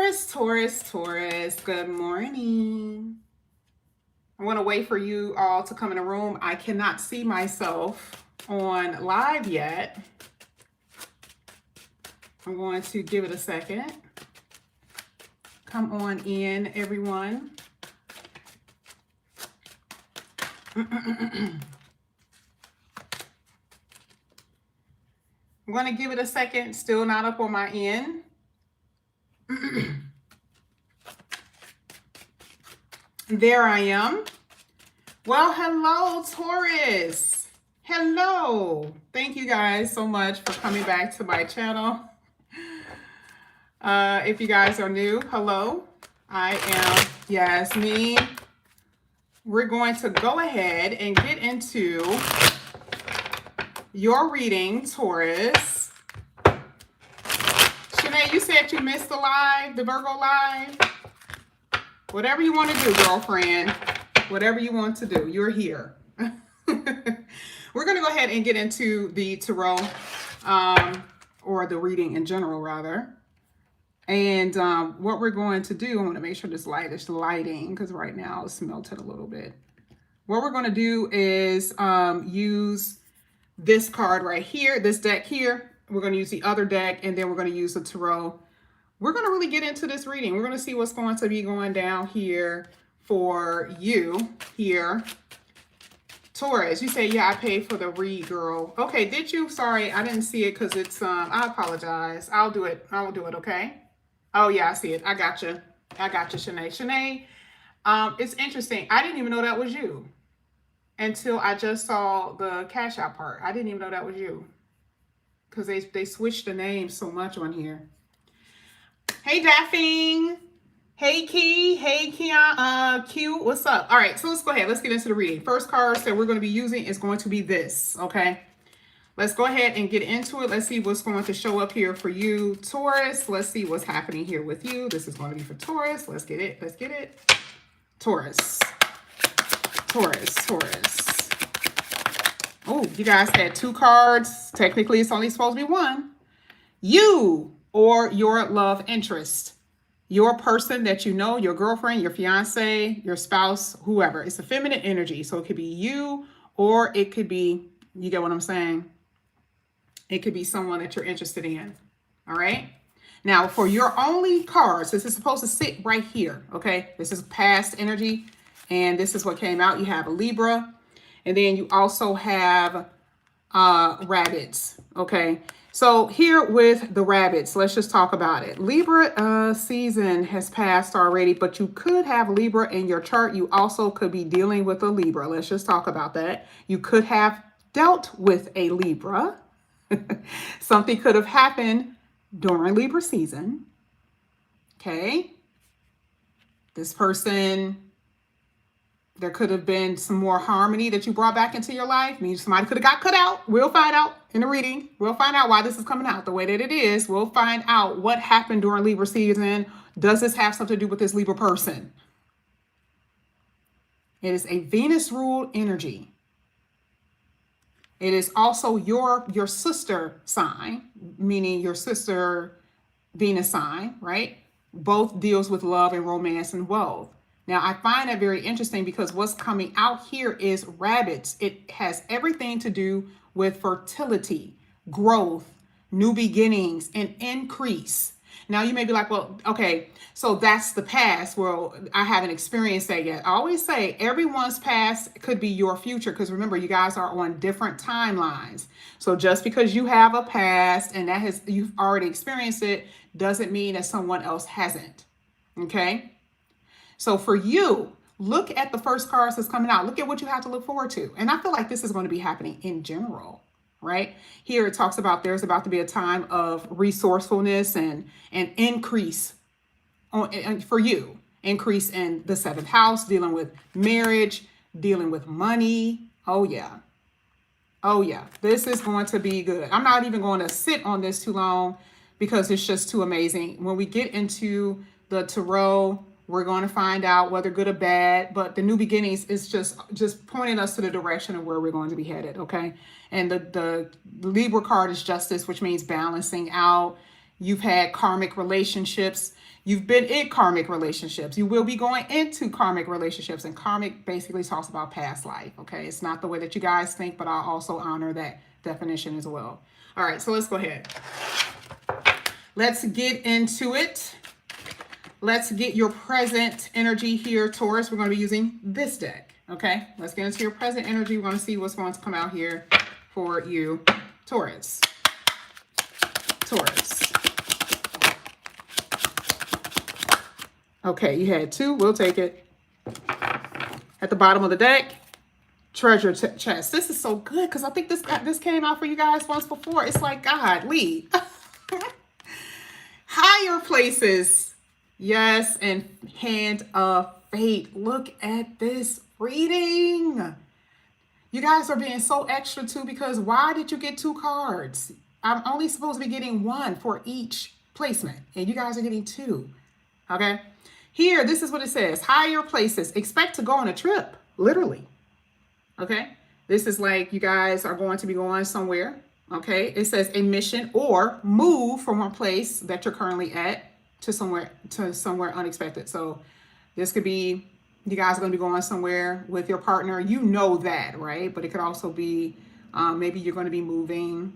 Taurus, good morning. I want to wait for you all to come in the room. I cannot see myself on live yet. I'm going to give it a second. Come on in, everyone. I'm going to give it a second. Still not up on my end. There I am. Well, hello, Taurus. Hello. Thank you guys so much for coming back to my channel. If you guys are new, hello. I am Yasmin. We're going to go ahead and get into your reading, Taurus. Chenet, you said you missed the live, the Virgo live. Whatever you want to do, girlfriend. Whatever you want to do, you're here. We're going to go ahead and get into the tarot, or the reading in general, rather. And what we're going to do, I want to make sure this light is lighting, because right now it's melted a little bit. What we're going to do is use this card right here, this deck here. We're going to use the other deck, and then we're going to use the tarot. We're going to really get into this reading. We're going to see what's going to be going down here for you here. Taurus, you say, yeah, I paid for the read, girl. Okay, did you? Sorry, I didn't see it because it's, I apologize. I'll do it. I will do it, okay? Oh, yeah, I see it. I got you. I got you, Chenet. Chenet, it's interesting. I didn't even know that was you until I just saw the Cash App part. I didn't even know that was you because they switched the name so much on here. Hey, Daphne. Hey, Key. Hey, Q. What's up? All right, so let's go ahead. Let's get into the reading. First cards that we're going to be using is going to be this, okay? Let's go ahead and get into it. Let's see what's going to show up here for you, Taurus. Let's see what's happening here with you. This is going to be for Taurus. Let's get it. Let's get it. Taurus. Taurus. Oh, you guys had two cards. Technically, it's only supposed to be one. You or your love interest. Your person that you know, your girlfriend, your fiance, your spouse, whoever. It's a feminine energy. So it could be you, or it could be, you get what I'm saying? It could be someone that you're interested in. All right. Now, for your only cards, this is supposed to sit right here. Okay. This is past energy. And this is what came out. You have a Libra. And then you also have rabbits. Okay. So here with the rabbits, let's just talk about it. Libra season has passed already, but you could have Libra in your chart. You also could be dealing with a Libra. Let's just talk about that. You could have dealt with a Libra. Something could have happened during Libra season. Okay. This person, there could have been some more harmony that you brought back into your life. I mean, somebody could have got cut out. We'll find out in the reading. We'll find out why this is coming out the way that it is. We'll find out what happened during Libra season. Does this have something to do with this Libra person? It is a Venus ruled energy. It is also your sister sign, meaning your sister Venus sign, right? Both deals with love and romance and wealth. Now, I find that very interesting because what's coming out here is rabbits. It has everything to do with fertility, growth, new beginnings, and increase. Now, you may be like, well, okay, so that's the past. Well, I haven't experienced that yet. I always say everyone's past could be your future because remember, you guys are on different timelines. So just because you have a past and you've already experienced it doesn't mean that someone else hasn't. Okay? So for you, look at the first cards that's coming out. Look at what you have to look forward to. And I feel like this is going to be happening in general, right? Here it talks about there's about to be a time of resourcefulness and increase for you. Increase in the 7th house, dealing with marriage, dealing with money. Oh, yeah. Oh, yeah. This is going to be good. I'm not even going to sit on this too long because it's just too amazing. When we get into the tarot, we're going to find out whether good or bad, but the new beginnings is just pointing us to the direction of where we're going to be headed, okay? And the Libra card is justice, which means balancing out. You've had karmic relationships. You've been in karmic relationships. You will be going into karmic relationships. And karmic basically talks about past life, okay? It's not the way that you guys think, but I also honor that definition as well. All right, so let's go ahead. Let's get into it. Let's get your present energy here, Taurus. We're going to be using this deck, okay? Let's get into your present energy. We're going to see what's going to come out here for you, Taurus. Taurus. Okay, you had two. We'll take it. At the bottom of the deck, treasure chest. This is so good because I think this came out for you guys once before. It's like, God, lead. Higher places. Yes, and hand of fate. Look at this reading. You guys are being so extra too because why did you get two cards? I'm only supposed to be getting one for each placement, and you guys are getting two. Okay? Here, this is what it says. Higher places. Expect to go on a trip. Literally. Okay? This is like you guys are going to be going somewhere. Okay? It says a mission or move from one place that you're currently at to somewhere unexpected. So this could be you guys are going to be going somewhere with your partner. You know that, right? But it could also be maybe you're going to be moving.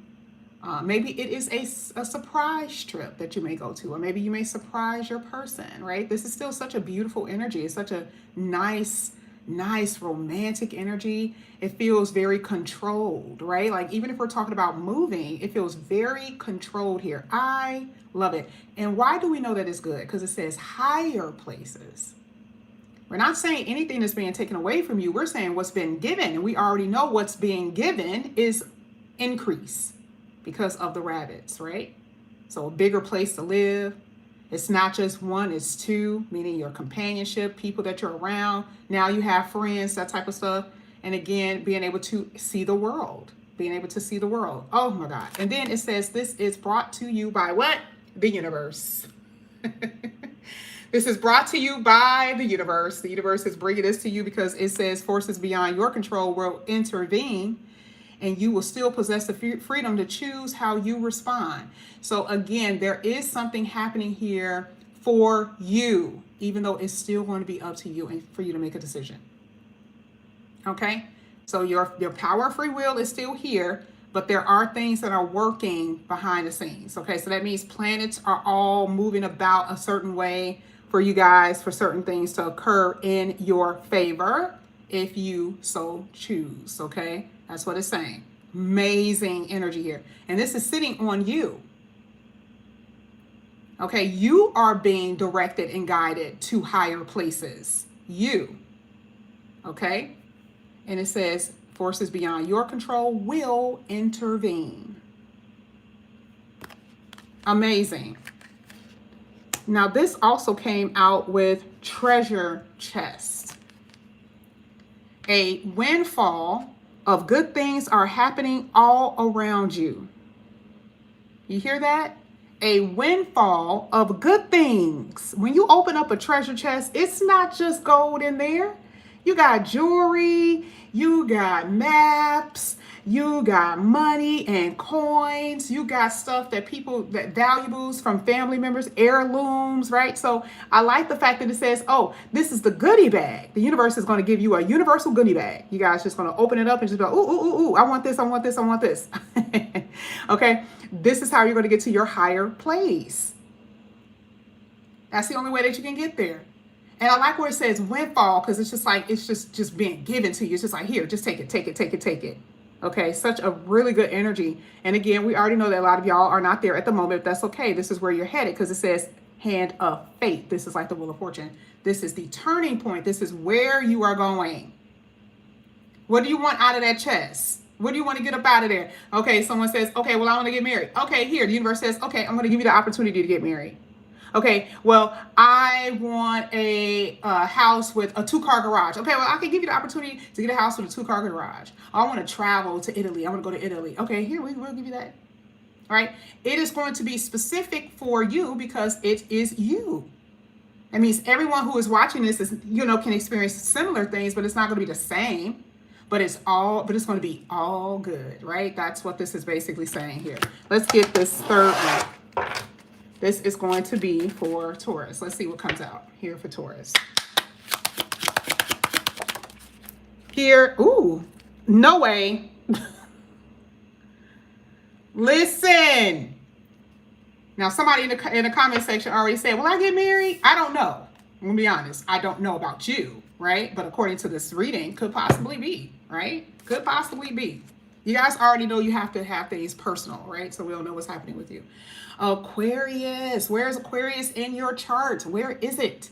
Maybe it is a surprise trip that you may go to, or maybe you may surprise your person, right? This is still such a beautiful energy. It's such a nice romantic energy. It feels very controlled, right? Like even if we're talking about moving, it feels very controlled here. I love it. And why do we know that it's good? Because it says higher places. We're not saying anything is being taken away from you. We're saying what's been given. And we already know what's being given is increase. Because of the rabbits, right? So a bigger place to live. It's not just one, it's two, meaning your companionship, people that you're around. Now you have friends, that type of stuff. And again, being able to see the world. Being able to see the world. Oh my God. And then it says this is brought to you by what? The universe. This is brought to you by the universe. The universe is bringing this to you because it says forces beyond your control will intervene. And you will still possess the freedom to choose how you respond. So again, there is something happening here for you, even though it's still going to be up to you and for you to make a decision. Okay? So your power of free will is still here, but there are things that are working behind the scenes. Okay? So that means planets are all moving about a certain way for you guys, for certain things to occur in your favor if you so choose. Okay? That's what it's saying. Amazing energy here. And this is sitting on you. Okay, you are being directed and guided to higher places. You. Okay? And it says forces beyond your control will intervene. Amazing. Now this also came out with treasure chest. A windfall of good things are happening all around you. You hear that? A windfall of good things. When you open up a treasure chest, it's not just gold in there. You got jewelry, you got maps, you got money and coins, you got stuff that valuables from family members, heirlooms, right? So I like the fact that it says, oh, this is the goodie bag. The universe is going to give you a universal goodie bag. You guys just going to open it up and just go, ooh, I want this, I want this, I want this. Okay, this is how you're going to get to your higher place. That's the only way that you can get there. And I like where it says windfall because it's just like, it's just being given to you. It's just like, here, just take it. Okay, such a really good energy. And again, we already know that a lot of y'all are not there at the moment. That's okay. This is where you're headed because it says hand of fate. This is like the wheel of fortune. This is the turning point. This is where you are going. What do you want out of that chest? What do you want to get up out of there? Okay, someone says, okay, well, I want to get married. Okay, here, the universe says, okay, I'm going to give you the opportunity to get married. Okay, well, I want a house with a 2-car garage. Okay, well, I can give you the opportunity to get a house with a 2-car garage. I want to travel to Italy. I want to go to Italy. Okay, here, we'll give you that. All right, it is going to be specific for you because it is you. That means everyone who is watching this is, can experience similar things, but it's not going to be the same. But it's going to be all good, right? That's what this is basically saying here. Let's get this third one. This is going to be for Taurus. Let's see what comes out here for Taurus. Here, ooh, no way. Listen. Now, somebody in the comment section already said, will I get married? I don't know. I'm going to be honest. I don't know about you, right? But according to this reading, could possibly be, right? Could possibly be. You guys already know you have to have things personal, right? So we don't know what's happening with you. Aquarius. Where is Aquarius in your chart? Where is it?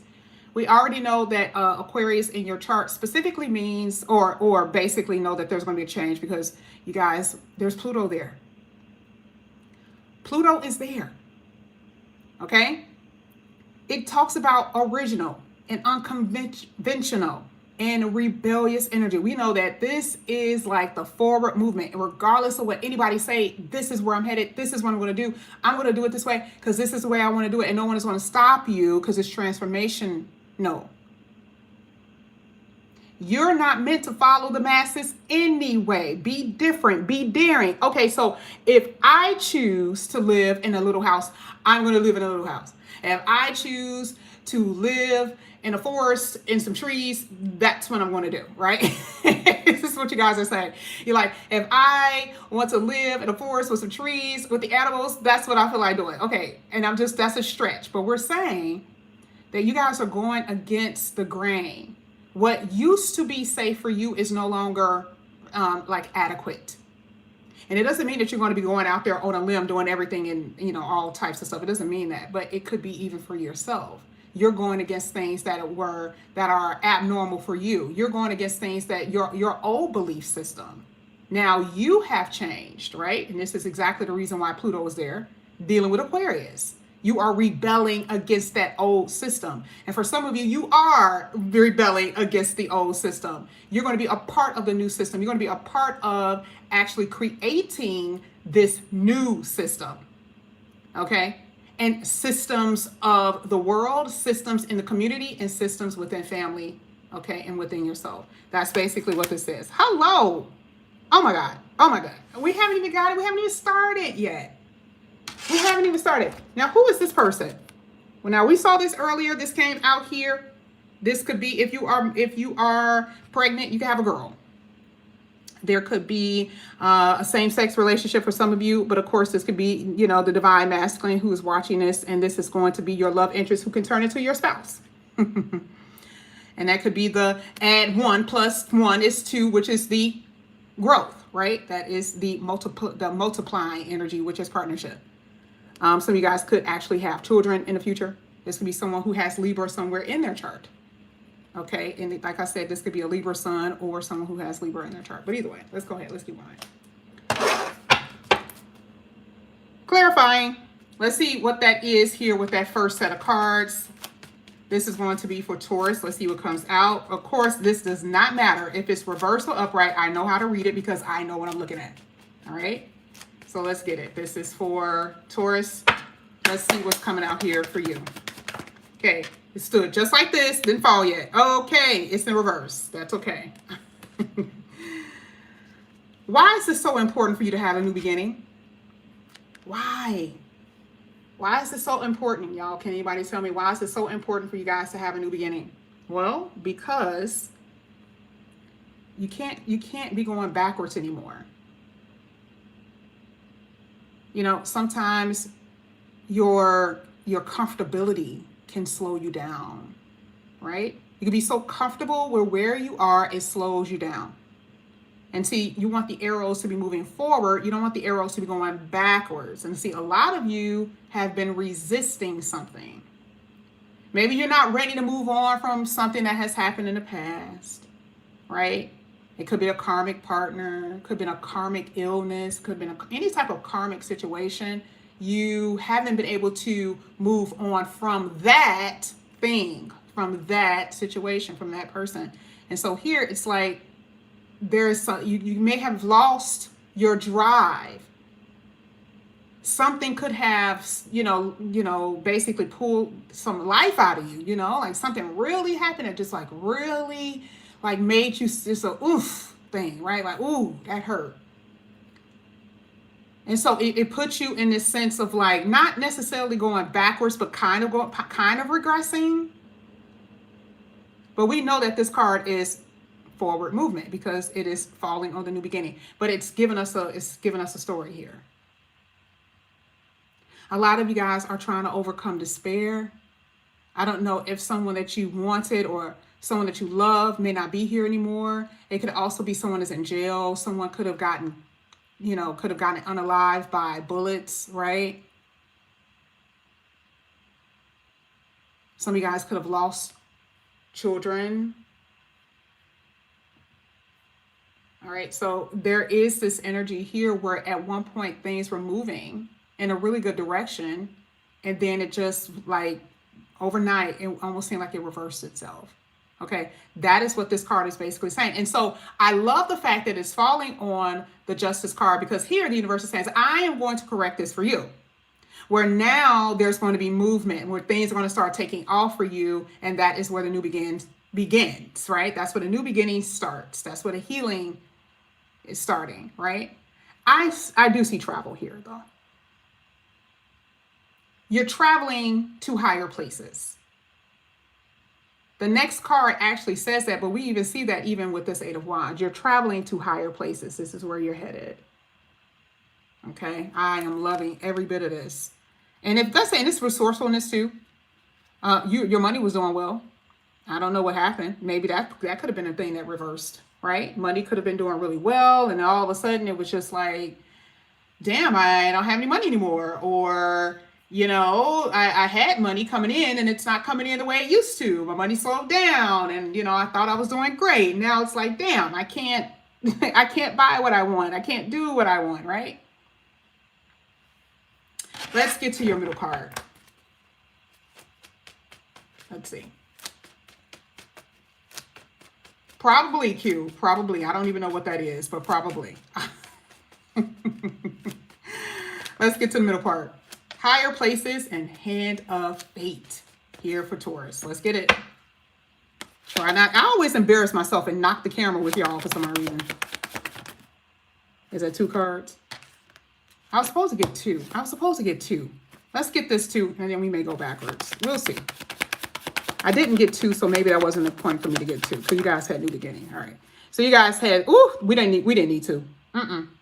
We already know that Aquarius in your chart specifically means, or basically know that there's going to be a change because, you guys, there's Pluto there. Pluto is there. Okay? It talks about original and unconventional and rebellious energy. We know that this is like the forward movement. And regardless of what anybody say, this is where I'm headed. This is what I'm going to do. I'm going to do it this way because this is the way I want to do it. And no one is going to stop you because it's transformation. No. You're not meant to follow the masses anyway. Be different. Be daring. Okay, so if I choose to live in a little house, I'm going to live in a little house. If I choose to live in a forest in some trees, that's what I'm going to do, right? This is what you guys are saying. You're like, if I want to live in a forest with some trees with the animals, that's what I feel like doing. Okay, and that's a stretch. But we're saying that you guys are going against the grain. What used to be safe for you is no longer like adequate. And it doesn't mean that you're going to be going out there on a limb doing everything and, you know, all types of stuff. It doesn't mean that, but it could be even for yourself. You're going against things that are abnormal for you. You're going against things that your old belief system. Now you have changed, right? And this is exactly the reason why Pluto is there, dealing with Aquarius. You are rebelling against that old system. And for some of you, you are rebelling against the old system. You're going to be a part of the new system. You're going to be a part of actually creating this new system. Okay? And systems of the world, systems in the community, and systems within family, okay, and within yourself. That's basically what this is. Hello. Oh my God. Oh my God. We haven't even got it. We haven't even started yet. We haven't even started. Now, who is this person? Well, now we saw this earlier. This came out here. This could be if you are pregnant, you can have a girl. There could be a same-sex relationship for some of you, but of course this could be, you know, the divine masculine who is watching this, and this is going to be your love interest who can turn into your spouse. And that could be the add 1 + 1 is 2, which is the growth, right? That is the multiplying energy, which is partnership. Some of you guys could actually have children in the future. This could be someone who has Libra somewhere in their chart. Okay, and like I said, this could be a Libra sun or someone who has Libra in their chart. But either way, let's go ahead. Let's keep going. Clarifying. Let's see what that is here with that first set of cards. This is going to be for Taurus. Let's see what comes out. Of course, this does not matter if it's reverse or upright. I know how to read it because I know what I'm looking at. All right. So let's get it. This is for Taurus. Let's see what's coming out here for you. Okay. It stood just like this. Didn't fall yet. Okay. It's in reverse. That's okay. Why is this so important for you to have a new beginning? Why? Why is this so important, y'all? Can anybody tell me why is it so important for you guys to have a new beginning? Well, because you can't be going backwards anymore. You know, sometimes your comfortability can slow you down, right? You can be so comfortable where you are, it slows you down. And see, you want the arrows to be moving forward. You don't want the arrows to be going backwards. And see, a lot of you have been resisting something. Maybe you're not ready to move on from something that has happened in the past, right? It could be a karmic partner, could have been a karmic illness, could have been any type of karmic situation. You haven't been able to move on from that thing, from that situation, from that person. And so here it's like there's some, you may have lost your drive. Something could have, basically pulled some life out of you, like something really happened that just like really like made you just a oof thing, right? Like, ooh, that hurt. And so it puts you in this sense of like, not necessarily going backwards, but kind of regressing. But we know that this card is forward movement because it is falling on the new beginning. But it's given us a story here. A lot of you guys are trying to overcome despair. I don't know if someone that you wanted or someone that you love may not be here anymore. It could also be someone that's in jail. Someone could have gotten unalive by bullets, right? Some of you guys could have lost children. All right, so there is this energy here where at one point things were moving in a really good direction, and then it just like overnight, it almost seemed like it reversed itself. Okay, that is what this card is basically saying. And so I love the fact that it's falling on the Justice card, because here the universe is saying, I am going to correct this for you. Where now there's going to be movement, where things are going to start taking off for you, and that is where the new begins, right? That's where the new beginning starts. That's where the healing is starting, right? I do see travel here, though. You're traveling to higher places. The next card actually says that, but we even see that even with this Eight of Wands. You're traveling to higher places. This is where you're headed. Okay, I am loving every bit of this. And if that's saying this resourcefulness too, your money was doing well. I don't know what happened. Maybe that could have been a thing that reversed, right? Money could have been doing really well, and all of a sudden it was just like, damn, I don't have any money anymore. Or, you know, I had money coming in and it's not coming in the way it used to. My money slowed down, and, you know, I thought I was doing great. Now it's like, damn, I can't buy what I want. I can't do what I want, right? Let's get to your middle card. Let's see. Probably Q. Probably. I don't even know what that is, but probably. Let's get to the middle part. Higher places and Hand of Fate here for Taurus. Let's get it. Try not. I always embarrass myself and knock the camera with y'all for some reason. Is that 2 cards? I was supposed to get 2. Let's get this 2, and then we may go backwards. We'll see. I didn't get 2, so maybe that wasn't the point for me to get 2, because you guys had new beginning. All right. So you guys had. Ooh, we didn't need 2.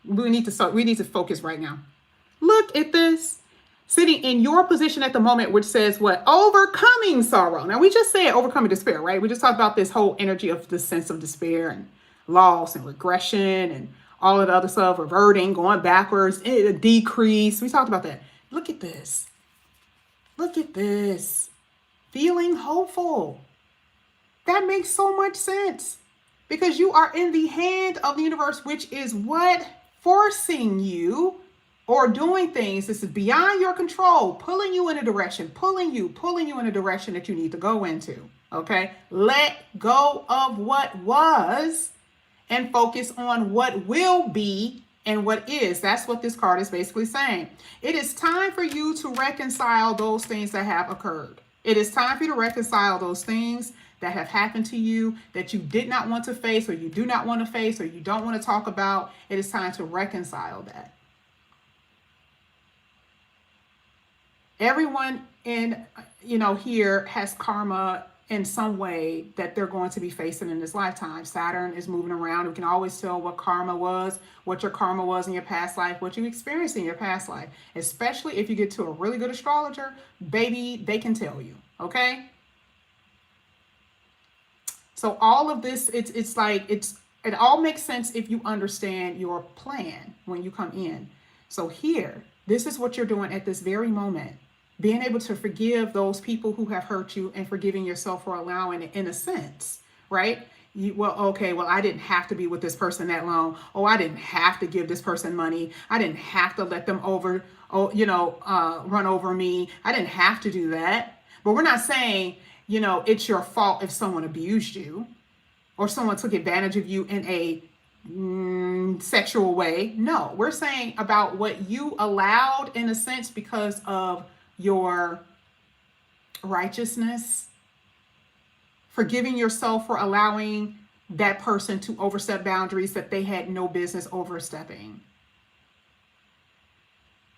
We need to focus right now. Look at this. Sitting in your position at the moment, which says what? Overcoming sorrow. Now, we just said overcoming despair, right? We just talked about this whole energy of the sense of despair and loss and regression and all of the other stuff, reverting, going backwards, a decrease. We talked about that. Look at this. Look at this. Feeling hopeful. That makes so much sense, because you are in the hand of the universe, which is what? Forcing you or doing things. This is beyond your control, pulling you in a direction, pulling you in a direction that you need to go into. Okay. Let go of what was and focus on what will be and what is. That's what this card is basically saying. It is time for you to reconcile those things that have occurred. It is time for you to reconcile those things that have happened to you that you did not want to face, or you do not want to face, or you don't want to talk about. It is time to reconcile that. Everyone in, here has karma in some way that they're going to be facing in this lifetime. Saturn is moving around. We can always tell what karma was, what your karma was in your past life, what you experienced in your past life. Especially if you get to a really good astrologer, baby, they can tell you, okay? So all of this, it all makes sense if you understand your plan when you come in. So here, this is what you're doing at this very moment. Being able to forgive those people who have hurt you and forgiving yourself for allowing it, in a sense, right? I didn't have to be with this person that long. Oh, I didn't have to give this person money. I didn't have to let them run over me. I didn't have to do that. But we're not saying, it's your fault if someone abused you or someone took advantage of you in a sexual way. No, we're saying about what you allowed, in a sense, because of your righteousness, forgiving yourself for allowing that person to overstep boundaries that they had no business overstepping.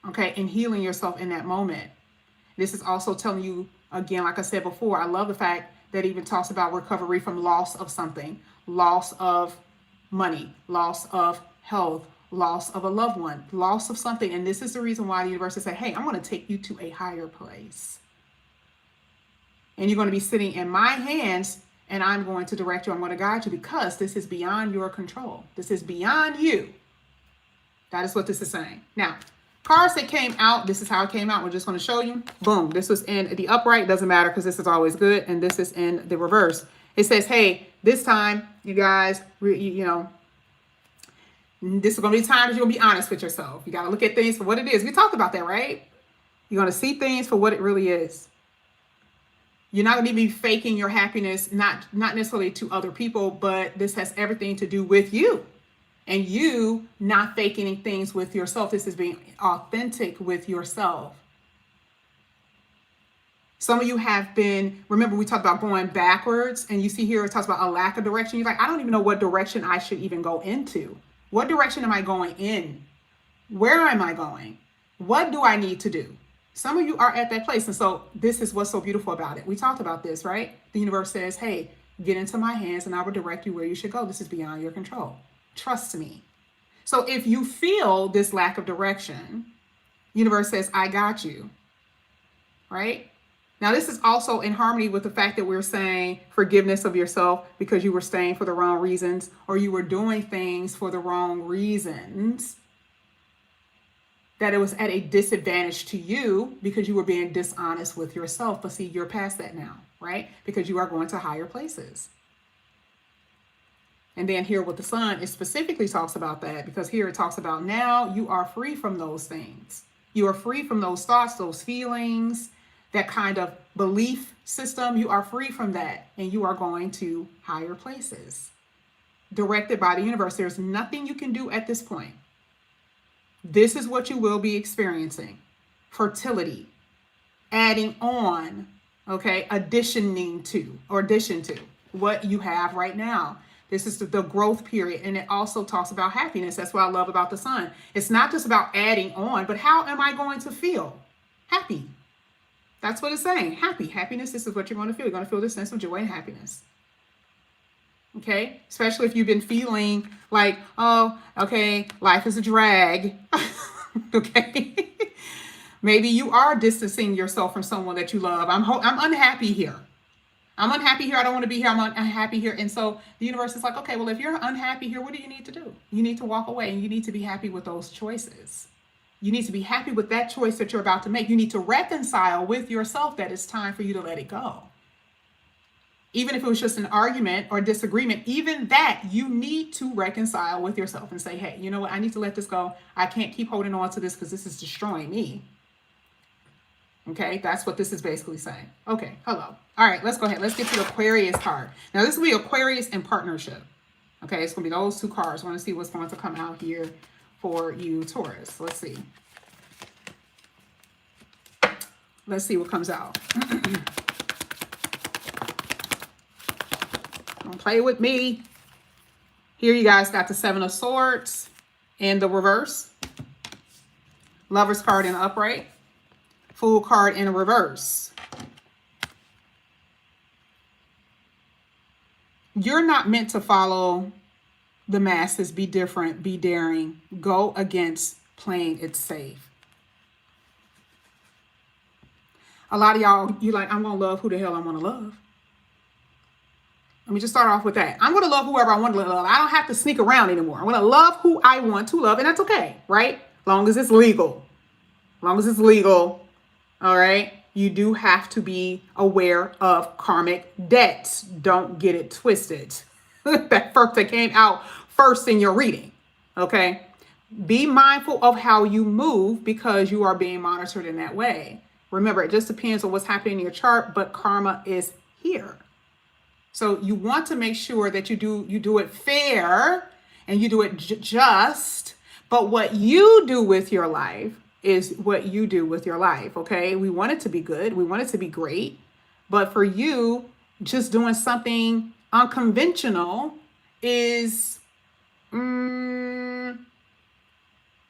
okay, and healing yourself in that moment. This is also telling you, again, like I said before, I love the fact that it even talks about recovery from loss of something, loss of money, loss of health, loss of a loved one, loss of something. And this is the reason why the universe is saying, hey, I'm going to take you to a higher place. And you're going to be sitting in my hands, and I'm going to direct you. I'm going to guide you, because this is beyond your control. This is beyond you. That is what this is saying. Now, cards that came out, this is how it came out. We're just going to show you. Boom. This was in the upright. Doesn't matter, because this is always good. And this is in the reverse. It says, hey, this time, you guys, you know, this is going to be time that you're going to be honest with yourself. You got to look at things for what it is. We talked about that, right? You're going to see things for what it really is. You're not going to be faking your happiness, not necessarily to other people, but this has everything to do with you. And you not faking things with yourself. This is being authentic with yourself. Some of you have been, remember we talked about going backwards, and you see here it talks about a lack of direction. You're like, I don't even know what direction I should even go into. What direction am I going in? Where am I going? What do I need to do? Some of you are at that place. And so this is what's so beautiful about it. We talked about this, right? The universe says, hey, get into my hands and I will direct you where you should go. This is beyond your control. Trust me. So if you feel this lack of direction, universe says, I got you, right? Now, this is also in harmony with the fact that we're saying forgiveness of yourself because you were staying for the wrong reasons, or you were doing things for the wrong reasons, that it was at a disadvantage to you because you were being dishonest with yourself. But see, you're past that now, right? Because you are going to higher places. And then here with the sun, it specifically talks about that, because here it talks about now you are free from those things. You are free from those thoughts, those feelings, that kind of belief system. You are free from that, and you are going to higher places. Directed by the universe. There's nothing you can do at this point. This is what you will be experiencing. Fertility. Adding on, okay, addition to what you have right now. This is the growth period. And it also talks about happiness. That's what I love about the sun. It's not just about adding on, but how am I going to feel? Happy. That's what it's saying. Happy. Happiness, this is what you're going to feel. You're going to feel this sense of joy and happiness. Okay? Especially if you've been feeling like, oh, okay, life is a drag. Okay? Maybe you are distancing yourself from someone that you love. I'm unhappy here. I'm unhappy here. I don't want to be here. I'm unhappy here. And so the universe is like, okay, well, if you're unhappy here, what do you need to do? You need to walk away, and you need to be happy with those choices. You need to be happy with that choice that you're about to make. You need to reconcile with yourself that it's time for you to let it go. Even if it was just an argument or disagreement, even that you need to reconcile with yourself and say, hey, you know what? I need to let this go. I can't keep holding on to this because this is destroying me. Okay, that's what this is basically saying. Okay, hello. All right, let's go ahead. Let's get to the Aquarius card. Now, this will be Aquarius in partnership. Okay, it's going to be those two cards. I want to see what's going to come out here for you, Taurus. Let's see. Let's see what comes out. Don't play with me. Here you guys got the Seven of Swords in the reverse. Lover's card in the upright. Fool card in the reverse. You're not meant to follow the masses. Be different. Be daring. Go against playing it safe. A lot of y'all, you like, I'm going to love who the hell I want to love. Let me just start off with that. I'm going to love whoever I want to love. I don't have to sneak around anymore. I'm going to love who I want to love, and that's okay, right? Long as it's legal. Long as it's legal, all right? You do have to be aware of karmic debts. Don't get it twisted. that came out first in your reading, okay? Be mindful of how you move because you are being monitored in that way. Remember, it just depends on what's happening in your chart, but karma is here. So you want to make sure that you do it fair and you do it just, but what you do with your life is what you do with your life, okay? We want it to be good. We want it to be great. But for you, just doing something unconventional is,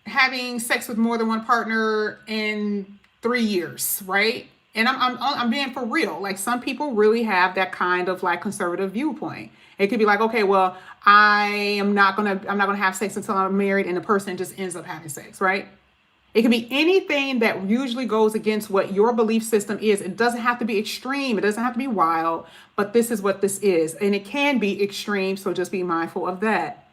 having sex with more than one partner in 3 years, right? And I'm being for real. Like, some people really have that kind of like conservative viewpoint. It could be like, okay, well, I'm not gonna have sex until I'm married, and the person just ends up having sex, right? It can be anything that usually goes against what your belief system is. It doesn't have to be extreme. It doesn't have to be wild, but this is what this is. And it can be extreme, so just be mindful of that.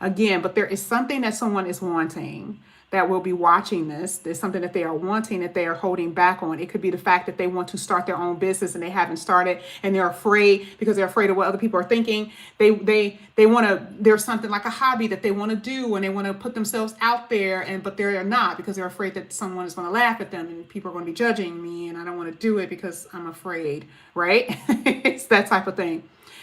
Again, but there is something that someone is wanting that will be watching this. There's something that they are wanting that they are holding back on. It could be the fact that they want to start their own business and they haven't started, and they're afraid because they're afraid of what other people are thinking. They want to, there's something like a hobby that they want to do, and they want to put themselves out there, but they're not, because they're afraid that someone is going to laugh at them and people are going to be judging me, and I don't want to do it because I'm afraid, right? It's that type of thing.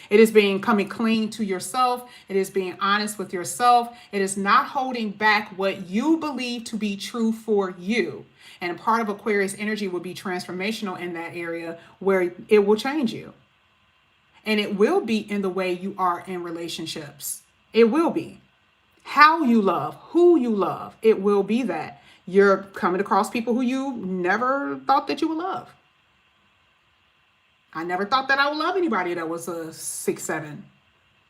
It is coming clean to yourself. It is being honest with yourself. It is not holding back what you believe to be true for you. And part of Aquarius energy will be transformational in that area, where it will change you. And it will be in the way you are in relationships. It will be how you love, who you love. It will be that you're coming across people who you never thought that you would love. I never thought that I would love anybody that was a 6'7".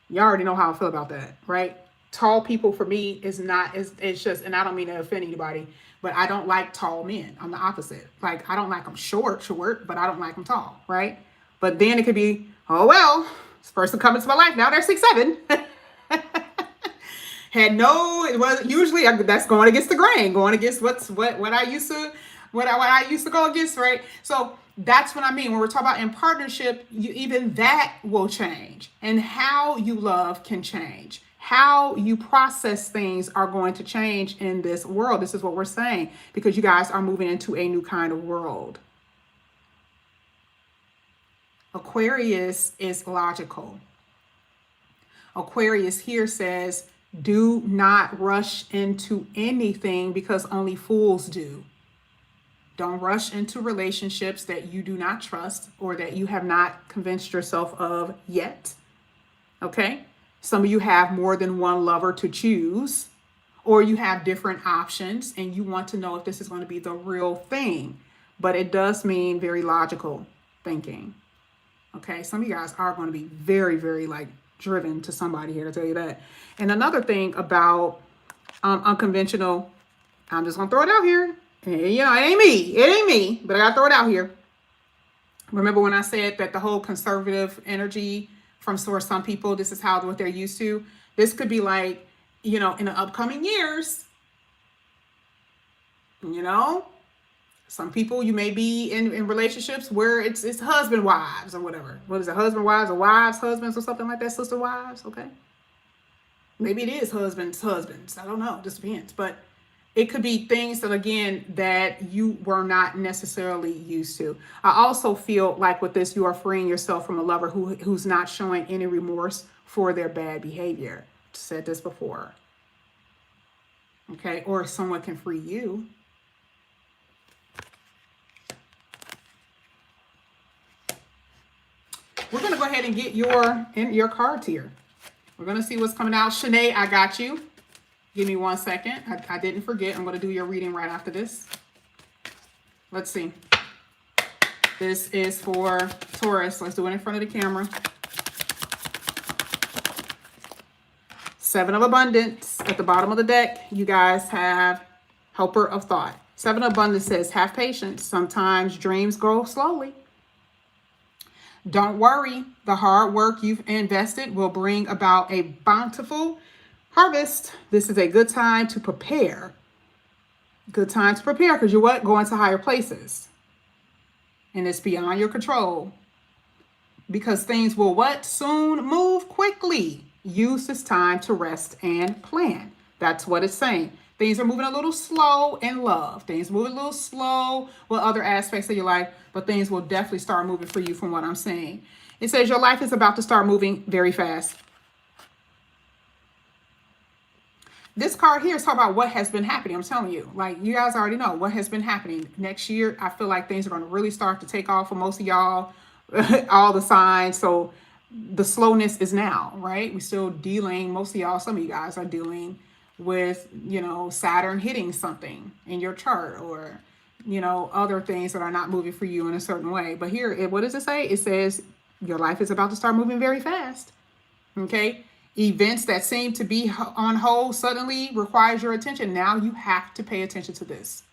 You already know how I feel about that, right? Tall people for me is not, it's just, and I don't mean to offend anybody, but I don't like tall men. I'm the opposite. Like, I don't like them short, but I don't like them tall, right? But then it could be, oh, well, this person coming to my life, now they're 6'7". It was usually, that's going against the grain, going against what I used to go against, right? So that's what I mean. When we're talking about in partnership, even that will change, and how you love can change. How you process things are going to change in this world. This is what we're saying, because you guys are moving into a new kind of world. Aquarius is logical. Aquarius here says, do not rush into anything, because only fools do. Don't rush into relationships that you do not trust or that you have not convinced yourself of yet. Okay? Some of you have more than one lover to choose, or you have different options and you want to know if this is going to be the real thing. But it does mean very logical thinking. Okay? Some of you guys are going to be very, very like driven to somebody here, to tell you that. And another thing about unconventional, I'm just going to throw it out here. You know, it ain't me, but I gotta throw it out here. Remember when I said that the whole conservative energy from source, some people, this is what they're used to. This could be like, you know, in the upcoming years, you know, some people, you may be in relationships where it's husband wives or whatever. What is it? Husband wives or wives husbands or something like that? Sister wives. Okay. Maybe it is husbands. I don't know. It just depends. But it could be things that, again, that you were not necessarily used to. I also feel like with this, you are freeing yourself from a lover who's not showing any remorse for their bad behavior. I've said this before. Okay. Or someone can free you. We're going to go ahead and get your cards here. We're going to see what's coming out. Chenet, I got you. Give me 1 second. I didn't forget. I'm going to do your reading right after this. Let's see. This is for Taurus. Let's do it in front of the camera. 7 of Abundance. At the bottom of the deck, you guys have Helper of Thought. 7 of Abundance says, have patience. Sometimes dreams grow slowly. Don't worry. The hard work you've invested will bring about a bountiful harvest. This is a good time to prepare. Good time to prepare, because you're what? Going to higher places. And it's beyond your control. Because things will what? Soon move quickly. Use this time to rest and plan. That's what it's saying. Things are moving a little slow in love. Things moving a little slow with other aspects of your life, but things will definitely start moving for you from what I'm saying. It says your life is about to start moving very fast. This card here is talking about what has been happening. I'm telling you, like, you guys already know what has been happening. Next year, I feel like things are going to really start to take off for most of y'all, all the signs. So the slowness is now, right? We're still dealing, most of y'all, some of you guys are dealing with, you know, Saturn hitting something in your chart, or, you know, other things that are not moving for you in a certain way. But here, what does it say? It says your life is about to start moving very fast. Okay. Events that seem to be on hold suddenly requires your attention. Now you have to pay attention to this.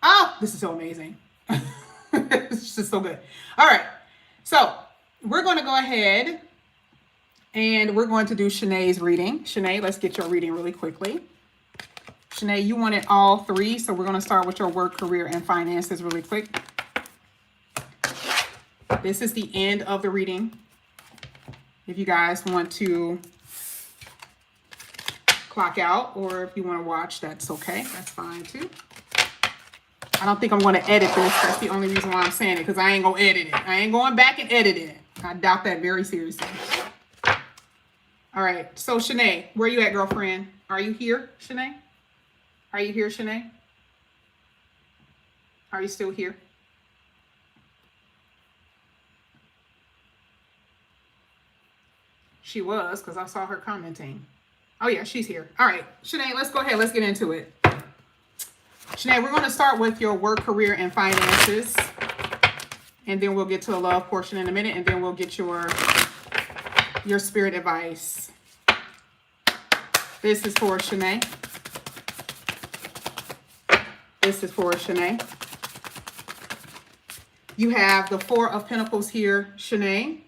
Oh, this is so amazing. It's just so good. All right. So we're going to go ahead and we're going to do Chenet's reading. Chenet, let's get your reading really quickly. Chenet, you wanted all three, so we're going to start with your work, career, and finances really quick. This is the end of the reading. If you guys want to clock out, or if you want to watch, that's okay. That's fine too. I don't think I'm going to edit this. That's the only reason why I'm saying it, because I ain't going to edit it. I ain't going back and editing it. I doubt that very seriously. All right. So, Chenet, where you at, girlfriend? Are you here, Chenet? Are you here, Chenet? Are you still here? She was, because I saw her commenting. Oh, yeah, she's here. All right. Chenet, let's go ahead. Let's get into it. Chenet, we're going to start with your work, career, and finances. And then we'll get to the love portion in a minute. And then we'll get your spirit advice. This is for Chenet. This is for Chenet. You have the Four of Pentacles here, Chenet.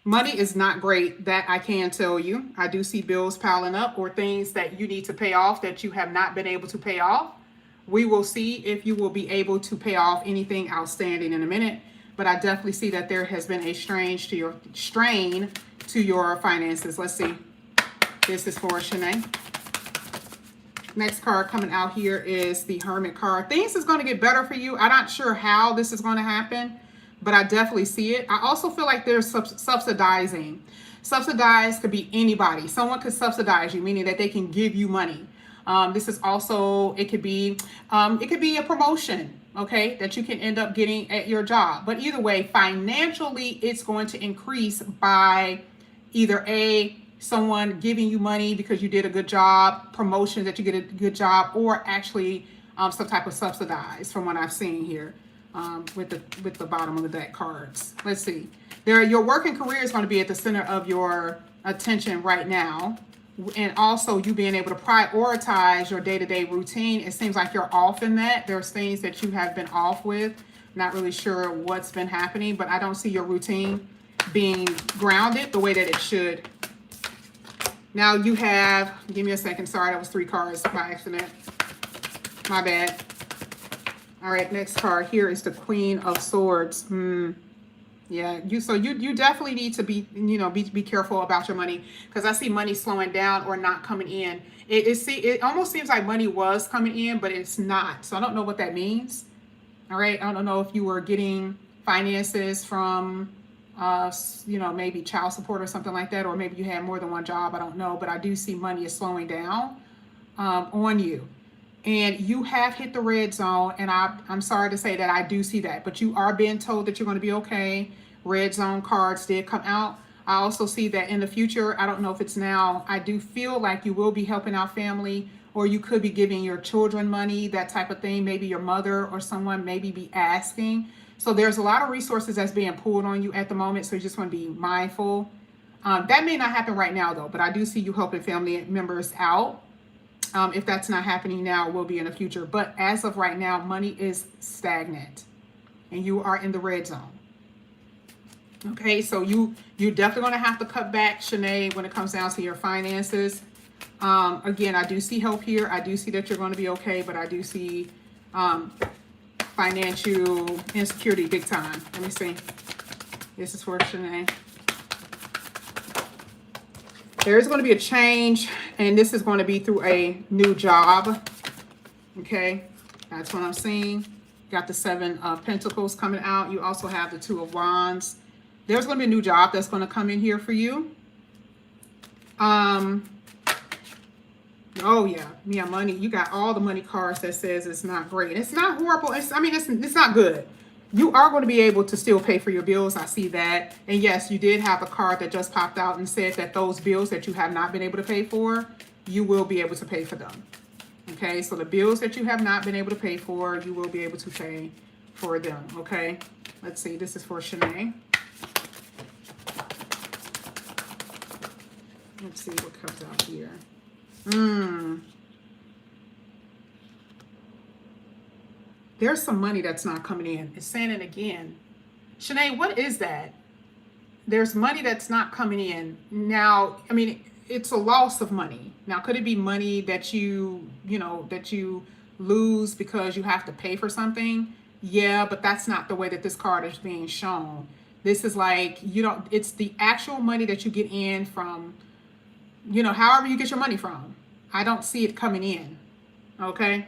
Money is not great, that I can tell you. I do see bills piling up, or things that you need to pay off that you have not been able to pay off. We will see if you will be able to pay off anything outstanding in a minute. But I definitely see that there has been a strain to your finances. Let's see. This is for Chenet. Next card coming out here is the Hermit card. Things is going to get better for you. I'm not sure how this is going to happen, but I definitely see it. I also feel like there's subsidizing. Subsidize could be anybody. Someone could subsidize you, meaning that they can give you money. This is also, it could be a promotion, okay, that you can end up getting at your job. But either way, financially, it's going to increase by either someone giving you money because you did a good job, promotion that you get a good job, or actually some type of subsidize from what I've seen here with the bottom of the deck cards. Let's see. Your work and career is going to be at the center of your attention right now. And also you being able to prioritize your day-to-day routine. It seems like you're off in that. There's things that you have been off with. Not really sure what's been happening, but I don't see your routine being grounded the way that it should. Now you have, give me a second. Sorry, that was 3 cards by accident. My bad. All right, next card here is the Queen of Swords. Yeah, you definitely need to be, be careful about your money, because I see money slowing down or not coming in. It almost seems like money was coming in, but it's not. So I don't know what that means. All right, I don't know if you were getting finances from, maybe child support or something like that, or maybe you had more than one job. I don't know, but I do see money is slowing down on you. And you have hit the red zone, and I'm sorry to say that I do see that, but you are being told that you're going to be okay. Red zone cards did come out. I also see that in the future, I don't know if it's now, I do feel like you will be helping out family, or you could be giving your children money, that type of thing. Maybe your mother or someone maybe be asking. So there's a lot of resources that's being pulled on you at the moment, so you just want to be mindful. That may not happen right now, though, but I do see you helping family members out. If that's not happening now, it will be in the future. But as of right now, money is stagnant and you are in the red zone. Okay, so you're definitely going to have to cut back, Chenet, when it comes down to your finances. Again, I do see help here. I do see that you're going to be okay, but I do see financial insecurity big time. Let me see. This is for Chenet. There is going to be a change, and this is going to be through a new job. Okay, that's what I'm seeing. Got the 7 of Pentacles coming out. You also have the 2 of Wands. There's going to be a new job that's going to come in here for you. Oh yeah, money. You got all the money cards that says it's not great. It's not horrible. It's not good. You are going to be able to still pay for your bills. I see that. And yes, you did have a card that just popped out and said that those bills that you have not been able to pay for, you will be able to pay for them. Okay, so the bills that you have not been able to pay for, you will be able to pay for them. Okay, let's see. This is for Chenet. Let's see what comes out here. There's some money that's not coming in. It's saying it again. Chenet, what is that? There's money that's not coming in. Now, I mean, it's a loss of money. Now, could it be money that you lose because you have to pay for something? Yeah, but that's not the way that this card is being shown. This is like, it's the actual money that you get in from, however you get your money from. I don't see it coming in. Okay.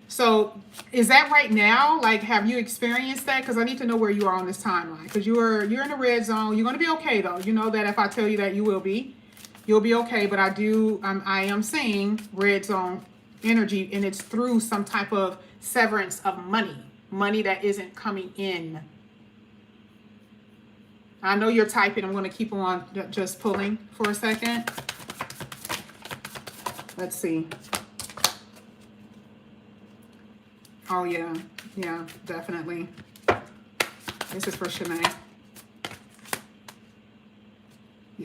So is that right now? Like, have you experienced that? Because I need to know where you are on this timeline. Because you're in the red zone. You're going to be okay, though. You know that if I tell you that, you will be. You'll be okay. But I am seeing red zone energy, and it's through some type of severance of money that isn't coming in. I know you're typing. I'm going to keep on just pulling for a second. Let's see. Oh, yeah. Yeah, definitely. This is for Chenet.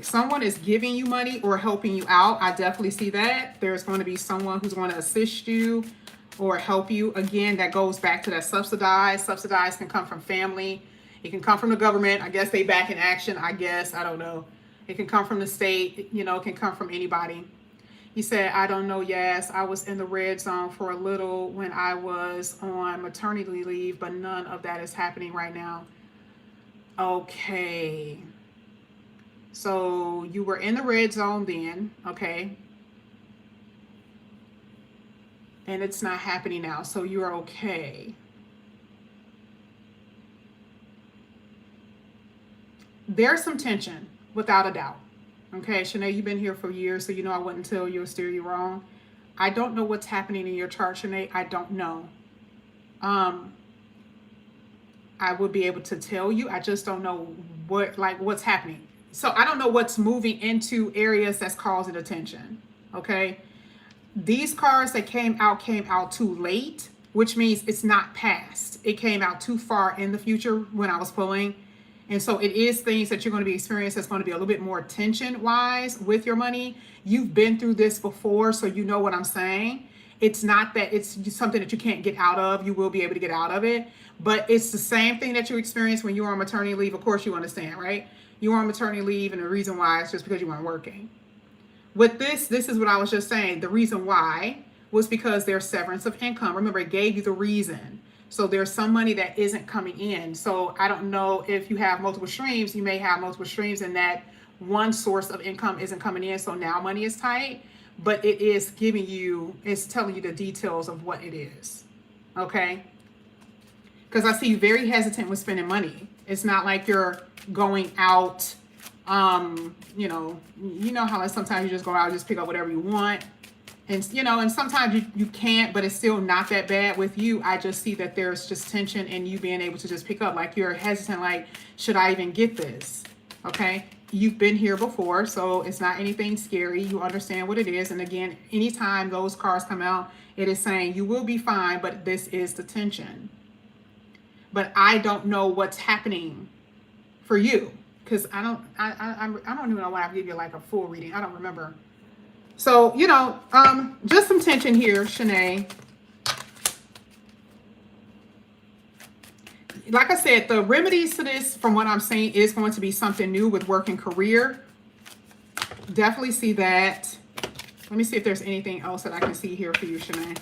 Someone is giving you money or helping you out. I definitely see that. There's going to be someone who's going to assist you or help you. Again, that goes back to that subsidized. Subsidized can come from family. It can come from the government. I guess they back in action. I guess. I don't know. It can come from the state. It can come from anybody. He said, I don't know, yes, I was in the red zone for a little when I was on maternity leave, but none of that is happening right now. Okay. So you were in the red zone then, okay? And it's not happening now, so you're okay. There's some tension, without a doubt. Okay, Chenet, you've been here for years, so I wouldn't tell you or steer you wrong. I don't know what's happening in your chart, Chenet. I don't know. I would be able to tell you. I just don't know what's happening. So I don't know what's moving into areas that's causing attention. Okay, these cards that came out too late, which means it's not past. It came out too far in the future when I was pulling. And so it is things that you're going to be experiencing that's going to be a little bit more tension-wise with your money. You've been through this before, so you know what I'm saying. It's not that it's something that you can't get out of. You will be able to get out of it. But it's the same thing that you experienced when you were on maternity leave. Of course, you understand, right? You were on maternity leave, and the reason why is just because you weren't working. With this is what I was just saying. The reason why was because there's severance of income. Remember, it gave you the reason. So there's some money that isn't coming in. So I don't know if you have multiple streams. You may have multiple streams and that one source of income isn't coming in. So now money is tight, but it is it's telling you the details of what it is. Okay. Because I see you very hesitant with spending money. It's not like you're going out, you know how like sometimes you just go out and just pick up whatever you want. And, and sometimes you can't, but it's still not that bad with you. I just see that there's just tension in you being able to just pick up. Like you're hesitant, like, should I even get this? Okay. You've been here before, so it's not anything scary. You understand what it is. And again, anytime those cards come out, it is saying you will be fine, but this is the tension. But I don't know what's happening for you because I don't even know when I give you like a full reading. I don't remember. So, just some tension here, Chenet. Like I said, the remedies to this, from what I'm saying, is going to be something new with work and career. Definitely see that. Let me see if there's anything else that I can see here for you, Chenet.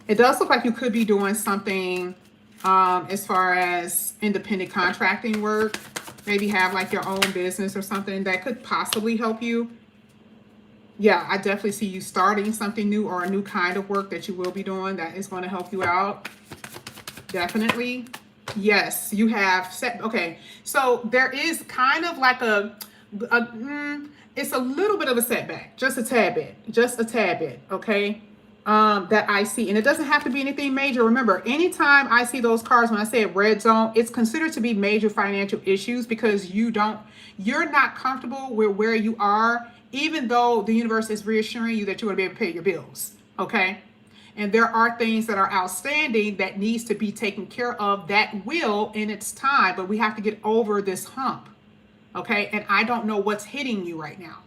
It does look like you could be doing something as far as independent contracting work. Maybe have like your own business or something that could possibly help you. Yeah, I definitely see you starting something new or a new kind of work that you will be doing that is going to help you out. Definitely. Yes, you have set. Okay, so there is kind of like it's a little bit of a setback, just a tad bit, okay? that I see. And it doesn't have to be anything major. Remember, anytime I see those cards, when I say red zone, it's considered to be major financial issues because you're not comfortable with where you are, even though the universe is reassuring you that you're going to be able to pay your bills. Okay. And there are things that are outstanding that needs to be taken care of that will in its time, but we have to get over this hump. Okay. And I don't know what's hitting you right now.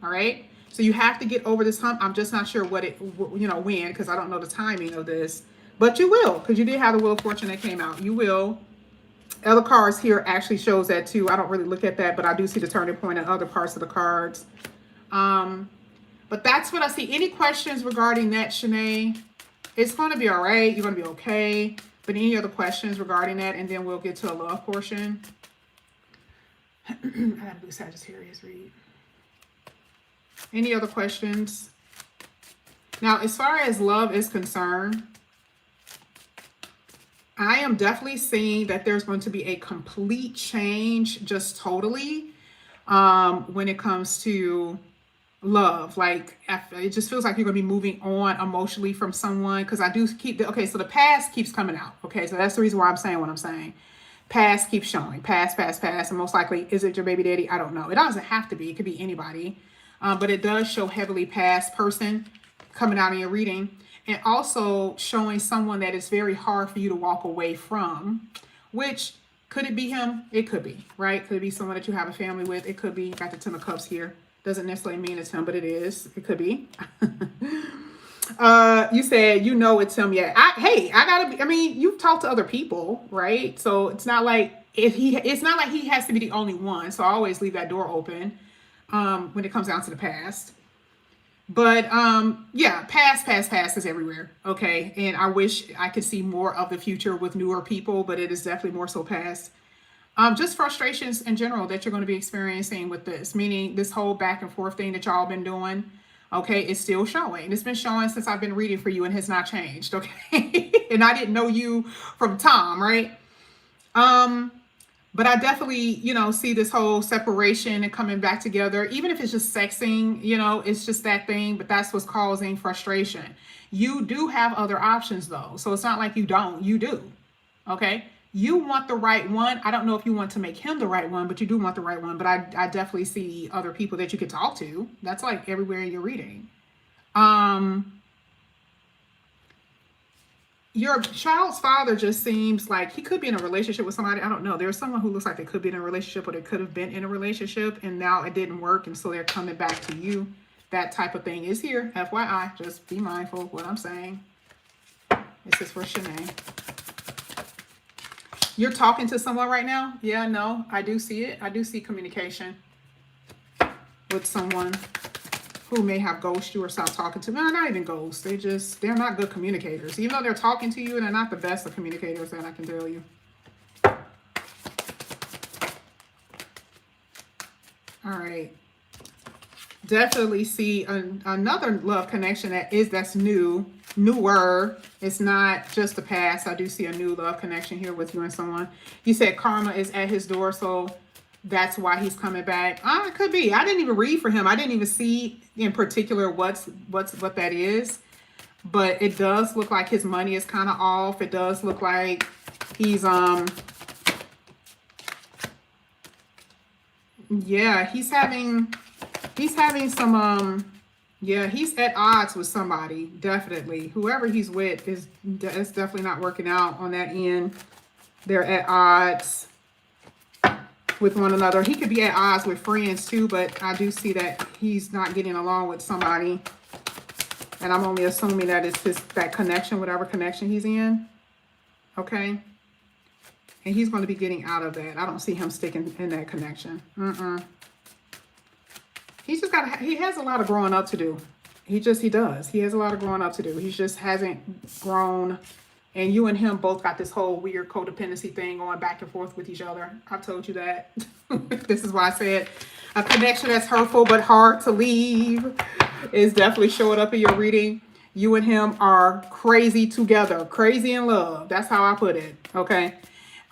All right. So you have to get over this hump. I'm just not sure when, because I don't know the timing of this, but you will, because you did have the Wheel of Fortune that came out. You will. Other cards here actually shows that too. I don't really look at that, but I do see the turning point in other parts of the cards. But that's what I see. Any questions regarding that, Chenet? It's going to be all right. You're going to be okay. But any other questions regarding that? And then we'll get to a love portion. I got to do Sagittarius read. Any other questions? Now, as far as love is concerned, I am definitely seeing that there's going to be a complete change, just totally, when it comes to love. Like, it just feels like you're going to be moving on emotionally from someone, because I do keep, okay, so the past keeps coming out. Okay, so that's the reason why I'm saying what I'm saying. Past keeps showing. Past, and most likely, is it your baby daddy? I don't know. It doesn't have to be. It could be anybody. But it does show heavily past person coming out in your reading, and also showing someone that is very hard for you to walk away from, which could it be him? It could be, right? Could it be someone that you have a family with? It could be. Got the Ten of Cups here. Doesn't necessarily mean it's him, but it is. It could be. You said, it's him. Yeah. You've talked to other people, right? So it's not like it's not like he has to be the only one. So I always leave that door open. When it comes down to the past. But yeah, past is everywhere. Okay. And I wish I could see more of the future with newer people, but it is definitely more so past. Just frustrations in general that you're going to be experiencing with this, meaning this whole back and forth thing that y'all been doing. Okay, it's still showing. It's been showing since I've been reading for you and has not changed. Okay. And I didn't know you from Tom, right? But I definitely, see this whole separation and coming back together, even if it's just sexing, it's just that thing, but that's what's causing frustration. You do have other options though. So it's not like you don't, you do. Okay. You want the right one. I don't know if you want to make him the right one, but you do want the right one. But I definitely see other people that you could talk to. That's like everywhere you're reading. Your child's father just seems like he could be in a relationship with somebody. I don't know. There's someone who looks like they could be in a relationship, or they could have been in a relationship and now it didn't work. And so they're coming back to you. That type of thing is here. FYI, just be mindful of what I'm saying. This is for Chenet. You're talking to someone right now? Yeah, no, I do see it. I do see communication with someone who may have ghosted you or stopped talking to. No, not even ghosts. They're not good communicators. Even though they're talking to you, they're not the best of communicators, that I can tell you. All right. Definitely see another love connection that's newer. It's not just the past. I do see a new love connection here with you and someone. You said karma is at his door, so that's why he's coming back. It could be. I didn't even read for him. I didn't even see in particular what that is. But it does look like his money is kind of off. It does look like he's yeah, he's having some yeah, he's at odds with somebody, definitely. Whoever he's with is definitely not working out on that end. They're at odds with one another. He could be at odds with friends too, but I do see that he's not getting along with somebody. And I'm only assuming that it's that connection, whatever connection he's in. Okay. And he's going to be getting out of that. I don't see him sticking in that connection. He's just he has a lot of growing up to do. He does. He has a lot of growing up to do. He just hasn't grown. And you and him both got this whole weird codependency thing going back and forth with each other. I've told you that. This is why I said a connection that's hurtful but hard to leave is definitely showing up in your reading. You and him are crazy together. Crazy in love. That's how I put it. Okay.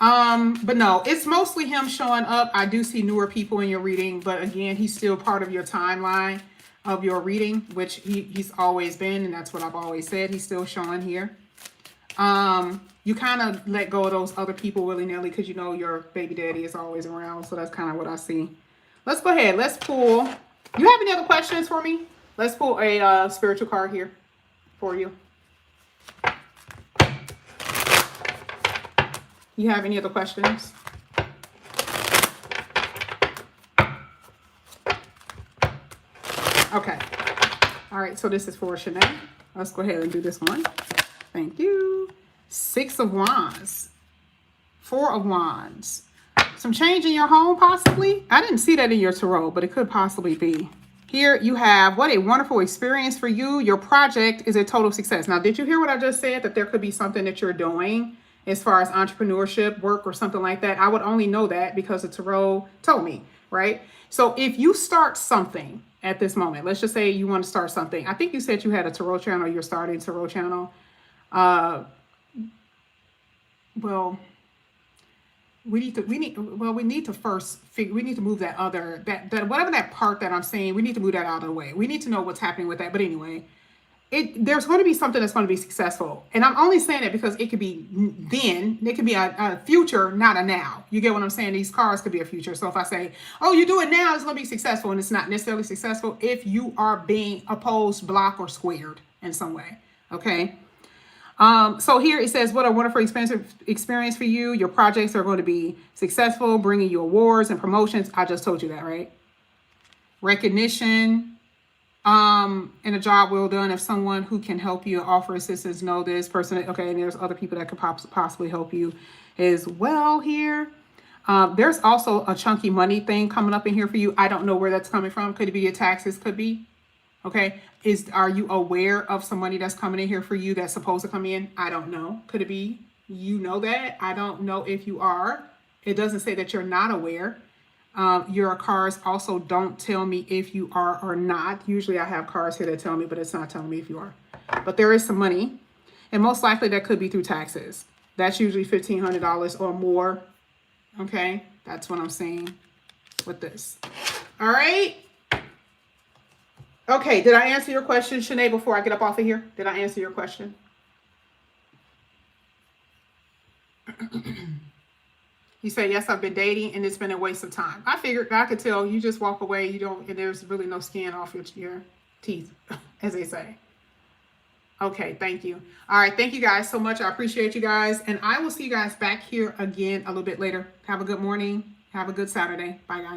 But no, it's mostly him showing up. I do see newer people in your reading, but again, he's still part of your timeline. of your reading, which he's always been, and that's what I've always said. He's still showing here. You kind of let go of those other people willy-nilly because you know your baby daddy is always around. So that's kind of what I see. Let's go ahead. Let's pull. You have any other questions for me? Let's pull a spiritual card here for you. You have any other questions? Okay. All right. So this is for Chenet. Let's go ahead and do this one. Thank you. 6 of Wands. 4 of Wands. Some change in your home, possibly. I didn't see that in your tarot, but it could possibly be. Here you have, what a wonderful experience for you. Your project is a total success. Now, did you hear what I just said? That there could be something that you're doing as far as entrepreneurship, work, or something like that. I would only know that because the tarot told me, right? So if you start something at this moment, let's just say you want to start something. I think you said you had a tarot channel. You're starting a tarot channel. Well, we need to first figure, we need to move that whatever that part that I'm saying, we need to move that out of the way. We need to know what's happening with that. But anyway, there's going to be something that's going to be successful. And I'm only saying it because it could be then, it could be a future, not a now. You get what I'm saying? These cards could be a future. So if I say, oh, you do it now, it's going to be successful, and it's not necessarily successful if you are being opposed, blocked, or squared in some way. Okay. So here it says, what a wonderful experience for you. Your projects are going to be successful, bringing you awards and promotions. I just told you that, right? Recognition, and a job well done. If someone who can help you offer assistance, know this person. Okay. And there's other people that could possibly help you as well here. There's also a chunky money thing coming up in here for you. I don't know where that's coming from. Could it be your taxes? Could be. Okay. Are you aware of some money that's coming in here for you that's supposed to come in? I don't know. Could it be? You know that? I don't know if you are. It doesn't say that you're not aware. Your cards also don't tell me if you are or not. Usually I have cards here that tell me, but it's not telling me if you are. But there is some money. And most likely that could be through taxes. That's usually $1,500 or more. Okay. That's what I'm saying with this. All right. Okay, did I answer your question, Chenet, before I get up off of here? Did I answer your question? You said, yes, I've been dating, and it's been a waste of time. I figured, I could tell you just walk away, and there's really no skin off your teeth, as they say. Okay, thank you. All right, thank you guys so much. I appreciate you guys, and I will see you guys back here again a little bit later. Have a good morning. Have a good Saturday. Bye, guys.